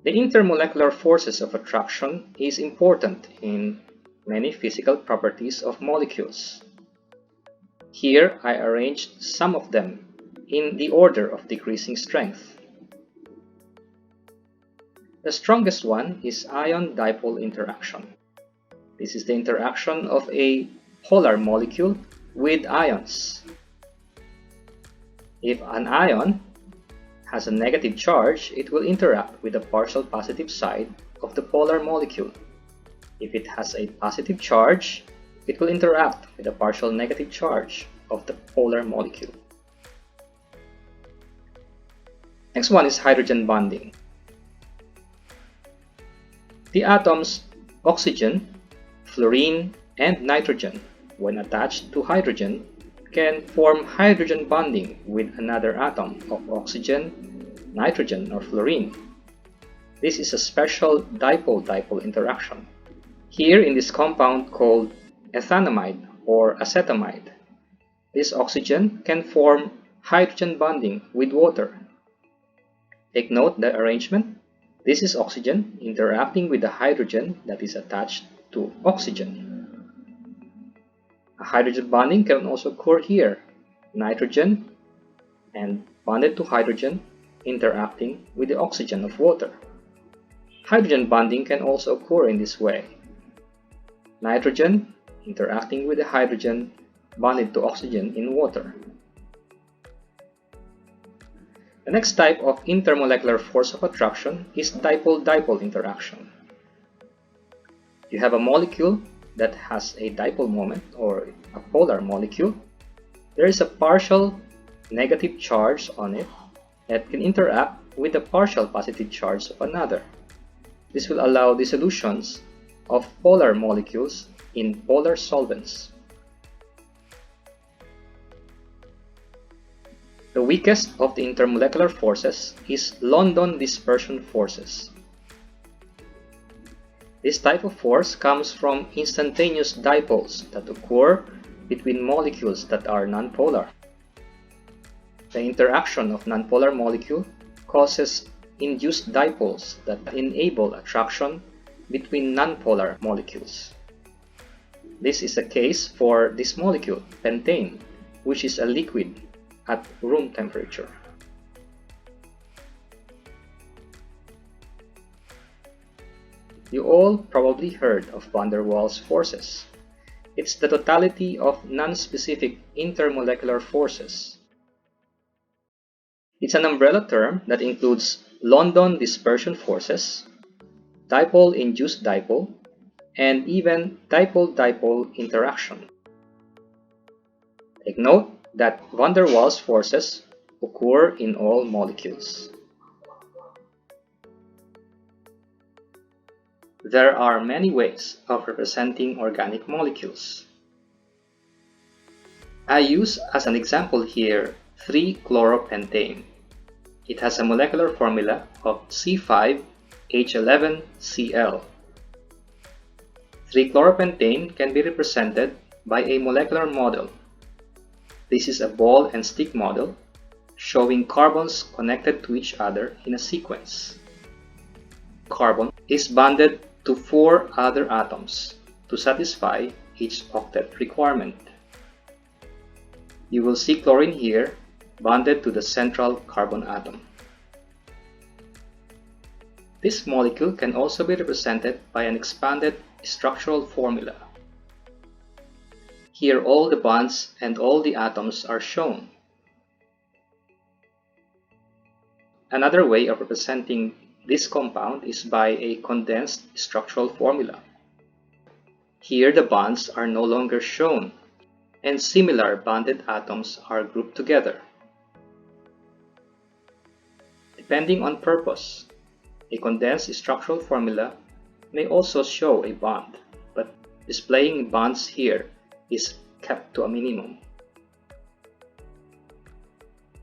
The intermolecular forces of attraction is important in many physical properties of molecules. Here I arranged some of them in the order of decreasing strength. The strongest one is ion-dipole interaction. This is the interaction of a polar molecule with ions. If an ion has a negative charge, it will interact with the partial positive side of the polar molecule. If it has a positive charge, it will interact with the partial negative charge of the polar molecule. Next one is hydrogen bonding. The atoms oxygen, fluorine, and nitrogen, when attached to hydrogen, can form hydrogen bonding with another atom of oxygen, nitrogen, or fluorine. This is a special dipole-dipole interaction. Here in this compound called ethanamide or acetamide, this oxygen can form hydrogen bonding with water. Take note the arrangement. This is oxygen interacting with the hydrogen that is attached to oxygen. A hydrogen bonding can also occur here. Nitrogen and bonded to hydrogen interacting with the oxygen of water. Hydrogen bonding can also occur in this way. Nitrogen interacting with the hydrogen bonded to oxygen in water. The next type of intermolecular force of attraction is dipole-dipole interaction. You have a molecule that has a dipole moment or a polar molecule. There is a partial negative charge on it that can interact with the partial positive charge of another. This will allow dissolutions of polar molecules in polar solvents. The weakest of the intermolecular forces is London dispersion forces. This type of force comes from instantaneous dipoles that occur between molecules that are nonpolar. The interaction of nonpolar molecule causes induced dipoles that enable attraction between nonpolar molecules. This is the case for this molecule, pentane, which is a liquid at room temperature. You all probably heard of van der Waals forces. It's the totality of non-specific intermolecular forces. It's an umbrella term that includes London dispersion forces, dipole-induced dipole, and even dipole-dipole interaction. Take note that van der Waals forces occur in all molecules. There are many ways of representing organic molecules. I use as an example here 3-chloropentane. It has a molecular formula of C5H11Cl. 3-chloropentane can be represented by a molecular model. This is a ball and stick model showing carbons connected to each other in a sequence. Carbon is bonded to 4 other atoms to satisfy each octet requirement. You will see chlorine here bonded to the central carbon atom. This molecule can also be represented by an expanded structural formula. Here all the bonds and all the atoms are shown. Another way of representing this compound is by a condensed structural formula. Here the bonds are no longer shown, and similar bonded atoms are grouped together. Depending on purpose, a condensed structural formula may also show a bond, but displaying bonds here is kept to a minimum.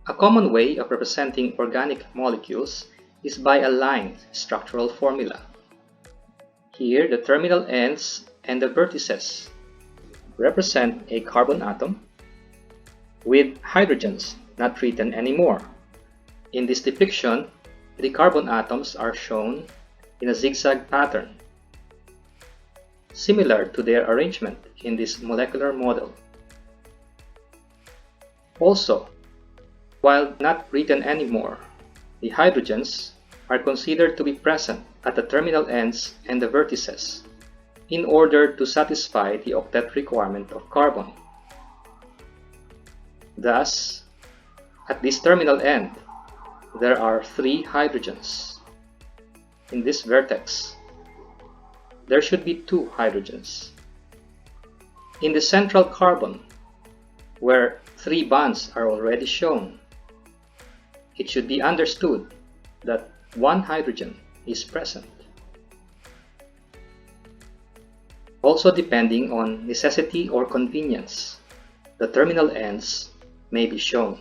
A common way of representing organic molecules is by a lined structural formula. Here the terminal ends and the vertices represent a carbon atom with hydrogens not written anymore. In this depiction, the carbon atoms are shown in a zigzag pattern, similar to their arrangement in this molecular model. Also, while not written anymore, the hydrogens are considered to be present at the terminal ends and the vertices in order to satisfy the octet requirement of carbon. Thus, at this terminal end, there are 3 hydrogens. In this vertex, there should be 2 hydrogens. In the central carbon, where 3 bonds are already shown, it should be understood that 1 hydrogen is present. Also, depending on necessity or convenience, the terminal ends may be shown.